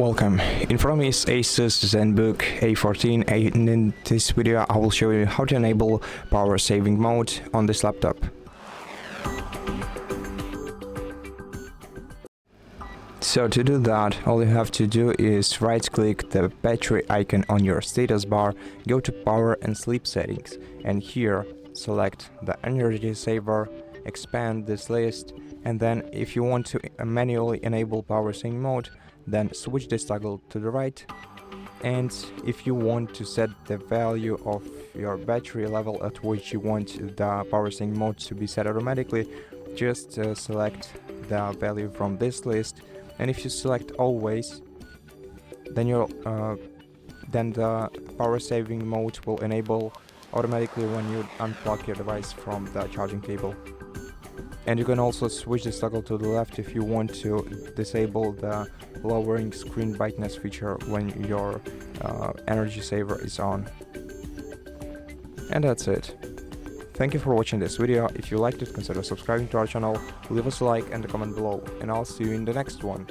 Welcome. In front of me is ASUS ZenBook A14, and in this video I will show you how to enable power saving mode on this laptop. So to do that, all you have to do is right click the battery icon on your status bar, go to power and sleep settings, and here select the energy saver, expand this list, and then if you want to manually enable power saving mode, then switch this toggle to the right. And if you want to set the value of your battery level at which you want the power saving mode to be set automatically, just select the value from this list. And if you select always, then the power saving mode will enable automatically when you unplug your device from the charging cable. And you can also switch this toggle to the left if you want to disable the lowering screen brightness feature when your energy saver is on. And that's it. Thank you for watching this video. If you liked it, consider subscribing to our channel, leave us a like and a comment below, and I'll see you in the next one.